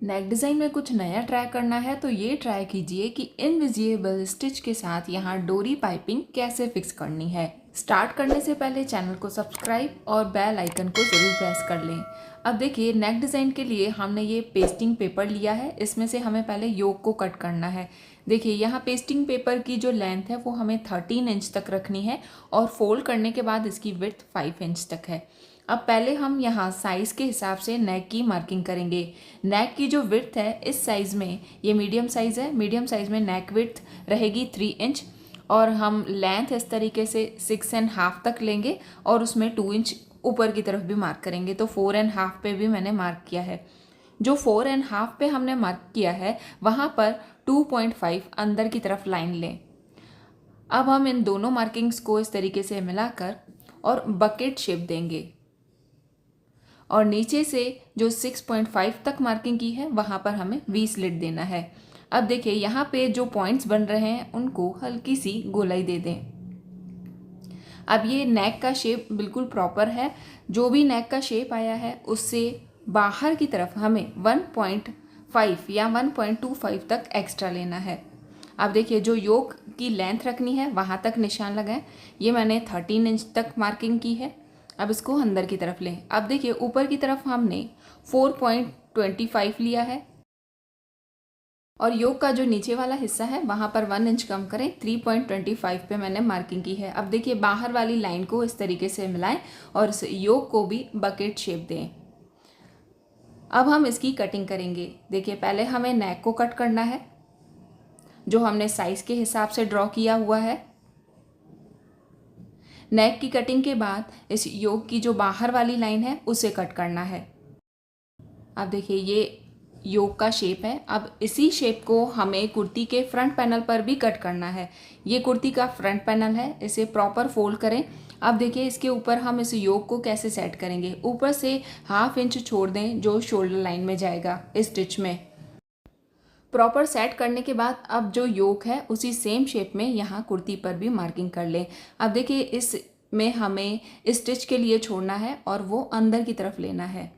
नेक design में कुछ नया ट्राई करना है तो ये ट्राई कीजिए कि इनविजिबल स्टिच के साथ यहाँ डोरी पाइपिंग कैसे फिक्स करनी है। स्टार्ट करने से पहले चैनल को सब्सक्राइब और बेल आइकन को ज़रूर प्रेस कर लें। अब देखिए, नेक डिज़ाइन के लिए हमने ये पेस्टिंग पेपर लिया है। इसमें से हमें पहले योक को कट करना है। देखिए, यहाँ पेस्टिंग पेपर की जो लेंथ है वो हमें 13 इंच तक रखनी है और फोल्ड करने के बाद इसकी विड्थ 5 इंच तक है। अब पहले हम यहाँ साइज़ के हिसाब से नेक की मार्किंग करेंगे। नेक की जो विड्थ है इस साइज़ में, ये मीडियम साइज़ है, मीडियम साइज़ में नेक विड्थ रहेगी 3 इंच और हम लेंथ इस तरीके से 6.5 तक लेंगे और उसमें 2 इंच ऊपर की तरफ भी मार्क करेंगे। तो 4.5 पे भी मैंने मार्क किया है। जो 4.5 पे हमने मार्क किया है वहाँ पर 2.5 अंदर की तरफ लाइन लें। अब हम इन दोनों मार्किंग्स को इस तरीके से मिलाकर और बकेट शेप देंगे और नीचे से जो 6.5 तक मार्किंग की है वहाँ पर हमें वी स्लिट देना है। अब देखिए, यहाँ पे जो पॉइंट्स बन रहे हैं उनको हल्की सी गोलाई दे दें। अब ये नेक का शेप बिल्कुल प्रॉपर है। जो भी नेक का शेप आया है उससे बाहर की तरफ हमें 1.5 या 1.25 तक एक्स्ट्रा लेना है। अब देखिए, जो योक की लेंथ रखनी है वहाँ तक निशान लगाएं। ये मैंने 13 इंच तक मार्किंग की है। अब इसको अंदर की तरफ लें। अब देखिए, ऊपर की तरफ हमने 4.25 लिया है और योक का जो नीचे वाला हिस्सा है वहाँ पर 1 इंच कम करें। 3.25 पे मैंने मार्किंग की है। अब देखिए, बाहर वाली लाइन को इस तरीके से मिलाएं और इस योक को भी बकेट शेप दें। अब हम इसकी कटिंग करेंगे। देखिए, पहले हमें नेक को कट करना है जो हमने साइज़ के हिसाब से ड्रॉ किया हुआ है। नेक की कटिंग के बाद इस योक की जो बाहर वाली लाइन है उसे कट करना है। अब देखिए, ये योक का शेप है। अब इसी शेप को हमें कुर्ती के फ्रंट पैनल पर भी कट करना है। ये कुर्ती का फ्रंट पैनल है, इसे प्रॉपर फोल्ड करें। अब देखिए, इसके ऊपर हम इस योक को कैसे सेट करेंगे। ऊपर से 1/2 इंच छोड़ दें जो शोल्डर लाइन में जाएगा इस स्टिच में। प्रॉपर सेट करने के बाद अब जो योक है उसी सेम शेप में यहाँ कुर्ती पर भी मार्किंग कर लें। अब देखिए, इस में हमें स्टिच के लिए छोड़ना है और वो अंदर की तरफ लेना है।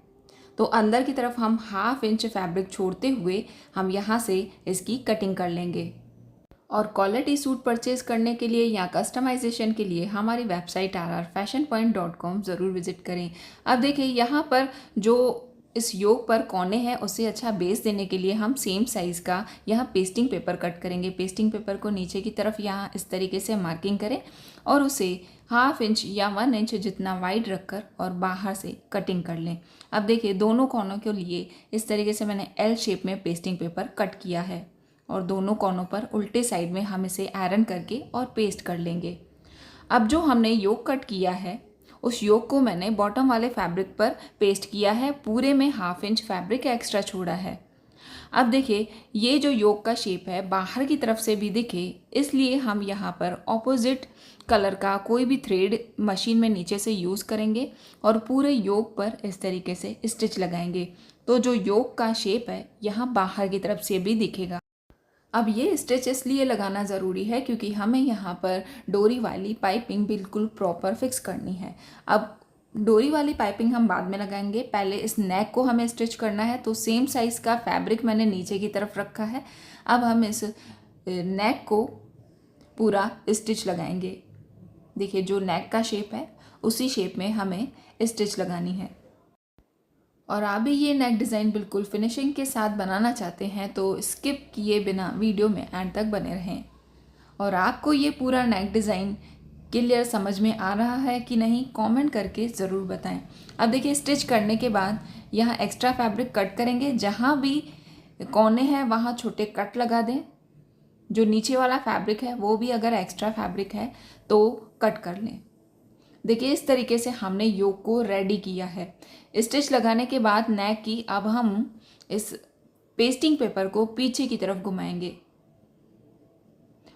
तो अंदर की तरफ हम 1/2 इंच फैब्रिक छोड़ते हुए हम यहाँ से इसकी कटिंग कर लेंगे। और क्वालिटी सूट परचेज करने के लिए या कस्टमाइजेशन के लिए हमारी वेबसाइट rrfashionpoint.com ज़रूर विजिट करें। अब देखिए, यहाँ पर जो इस योक पर कोने हैं उसे अच्छा बेस देने के लिए हम सेम साइज़ का यहाँ पेस्टिंग पेपर कट करेंगे। पेस्टिंग पेपर को नीचे की तरफ यहाँ इस तरीके से मार्किंग करें और उसे 1/2 इंच या 1 इंच जितना वाइड रखकर और बाहर से कटिंग कर लें। अब देखिए, दोनों कोनों के लिए इस तरीके से मैंने एल शेप में पेस्टिंग पेपर कट किया है और दोनों कोनों पर उल्टे साइड में हम इसे आयरन करके और पेस्ट कर लेंगे। अब जो हमने योक कट किया है उस योक को मैंने बॉटम वाले फैब्रिक पर पेस्ट किया है। पूरे में 1/2 इंच फैब्रिक एक्स्ट्रा छोड़ा है। अब देखिए, ये जो योक का शेप है बाहर की तरफ से भी दिखे इसलिए हम यहाँ पर ऑपोजिट कलर का कोई भी थ्रेड मशीन में नीचे से यूज़ करेंगे और पूरे योक पर इस तरीके से स्टिच लगाएंगे। तो जो योक का शेप है यहाँ बाहर की तरफ से भी दिखेगा। अब ये स्टिच इसलिए लगाना ज़रूरी है क्योंकि हमें यहाँ पर डोरी वाली पाइपिंग बिल्कुल प्रॉपर फिक्स करनी है। अब डोरी वाली पाइपिंग हम बाद में लगाएंगे, पहले इस नेक को हमें स्टिच करना है। तो सेम साइज़ का फैब्रिक मैंने नीचे की तरफ रखा है। अब हम इस नेक को पूरा स्टिच लगाएंगे। देखिए, जो नेक का शेप है उसी शेप में हमें स्टिच लगानी है। और आप भी ये नेक डिज़ाइन बिल्कुल फिनिशिंग के साथ बनाना चाहते हैं तो स्किप किए बिना वीडियो में एंड तक बने रहें। और आपको ये पूरा नेक डिज़ाइन क्लियर समझ में आ रहा है कि नहीं, कमेंट करके ज़रूर बताएं। अब देखिए, स्टिच करने के बाद यहाँ एक्स्ट्रा फैब्रिक कट करेंगे। जहाँ भी कोने हैं वहाँ छोटे कट लगा दें। जो नीचे वाला फैब्रिक है वो भी अगर एक्स्ट्रा फैब्रिक है तो कट कर लें। देखिए, इस तरीके से हमने योक को रेडी किया है। स्टिच लगाने के बाद नेक की अब हम इस पेस्टिंग पेपर को पीछे की तरफ घुमाएंगे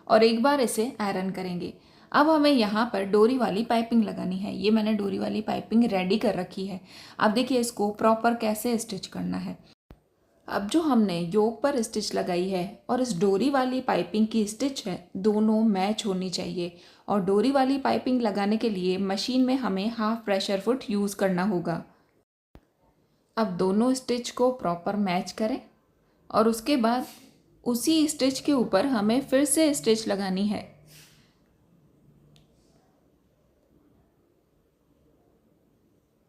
और एक बार इसे आयरन करेंगे। अब हमें यहाँ पर डोरी वाली पाइपिंग लगानी है। ये मैंने डोरी वाली पाइपिंग रेडी कर रखी है। अब देखिए, इसको प्रॉपर कैसे स्टिच करना है। अब जो हमने योक पर स्टिच लगाई है और इस डोरी वाली पाइपिंग की स्टिच है दोनों मैच होनी चाहिए। और डोरी वाली पाइपिंग लगाने के लिए मशीन में हमें 1/2 प्रेशर फुट यूज़ करना होगा। अब दोनों स्टिच को प्रॉपर मैच करें और उसके बाद उसी स्टिच के ऊपर हमें फिर से स्टिच लगानी है।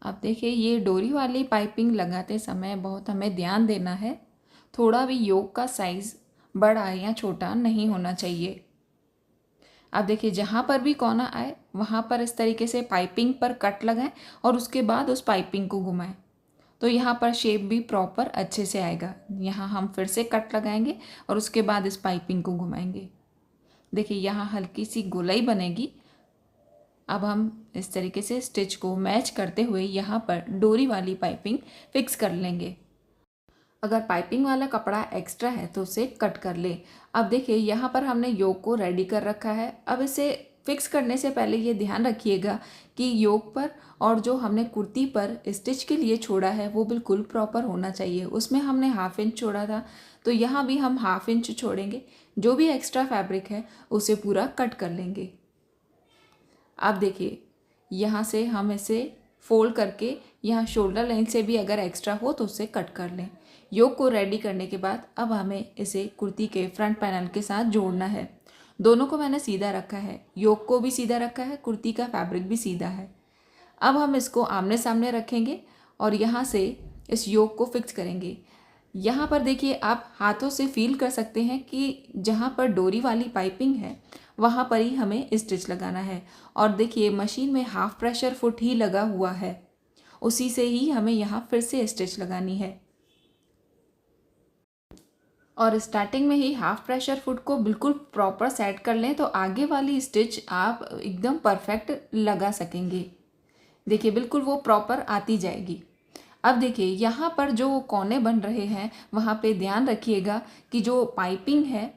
अब देखिए ये डोरी वाली पाइपिंग लगाते समय बहुत हमें ध्यान देना है, थोड़ा भी योक का साइज़ बड़ा या छोटा नहीं होना चाहिए। अब देखिए जहाँ पर भी कोना आए वहाँ पर इस तरीके से पाइपिंग पर कट लगाएं और उसके बाद उस पाइपिंग को घुमाएं, तो यहाँ पर शेप भी प्रॉपर अच्छे से आएगा। यहाँ हम फिर से कट लगाएंगे और उसके बाद इस पाइपिंग को घुमाएंगे। देखिए यहाँ हल्की सी गोलाई बनेगी। अब हम इस तरीके से स्टिच को मैच करते हुए यहाँ पर डोरी वाली पाइपिंग फिक्स कर लेंगे। अगर पाइपिंग वाला कपड़ा एक्स्ट्रा है तो उसे कट कर ले। अब देखिए यहाँ पर हमने योक को रेडी कर रखा है। अब इसे फिक्स करने से पहले ये ध्यान रखिएगा कि योक पर और जो हमने कुर्ती पर स्टिच के लिए छोड़ा है वो बिल्कुल प्रॉपर होना चाहिए। उसमें हमने हाफ इंच छोड़ा था, तो यहाँ भी हम हाफ इंच छोड़ेंगे। जो भी एक्स्ट्रा फैब्रिक है उसे पूरा कट कर लेंगे। अब देखिए यहाँ से हम इसे फोल्ड करके यहाँ शोल्डर लाइन से भी अगर एक्स्ट्रा हो तो उसे कट कर लें। योक को रेडी करने के बाद अब हमें इसे कुर्ती के फ्रंट पैनल के साथ जोड़ना है। दोनों को मैंने सीधा रखा है, योक को भी सीधा रखा है, कुर्ती का फैब्रिक भी सीधा है। अब हम इसको आमने सामने रखेंगे और यहाँ से इस योक को फिक्स करेंगे। यहाँ पर देखिए आप हाथों से फील कर सकते हैं कि जहाँ पर डोरी वाली पाइपिंग है वहाँ पर ही हमें स्टिच लगाना है। और देखिए मशीन में हाफ प्रेशर फुट ही लगा हुआ है, उसी से ही हमें यहाँ फिर से स्टिच लगानी है। और स्टार्टिंग में ही हाफ प्रेशर फुट को बिल्कुल प्रॉपर सेट कर लें तो आगे वाली स्टिच आप एकदम परफेक्ट लगा सकेंगे। देखिए बिल्कुल वो प्रॉपर आती जाएगी। अब देखिए यहाँ पर जो कोने बन रहे हैं वहाँ पे ध्यान रखिएगा कि जो पाइपिंग है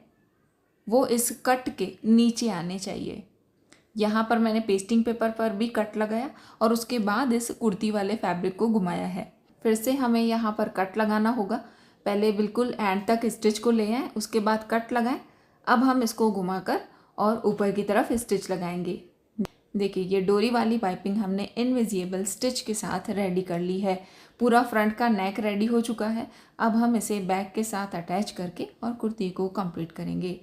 वो इस कट के नीचे आने चाहिए। यहाँ पर मैंने पेस्टिंग पेपर पर भी कट लगाया और उसके बाद इस कुर्ती वाले फैब्रिक को घुमाया है। फिर से हमें यहाँ पर कट लगाना होगा। पहले बिल्कुल एंड तक स्टिच को ले आएँ, उसके बाद कट लगाएं। अब हम इसको घुमाकर और ऊपर की तरफ स्टिच लगाएंगे। देखिए ये डोरी वाली पाइपिंग हमने इनविजिबल स्टिच के साथ रेडी कर ली है। पूरा फ्रंट का नेक रेडी हो चुका है। अब हम इसे बैक के साथ अटैच करके और कुर्ती को कंप्लीट करेंगे।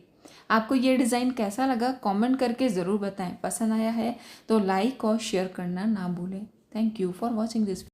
आपको ये डिज़ाइन कैसा लगा कमेंट करके ज़रूर बताएं। पसंद आया है तो लाइक और शेयर करना ना भूलें। Thank you for watching this.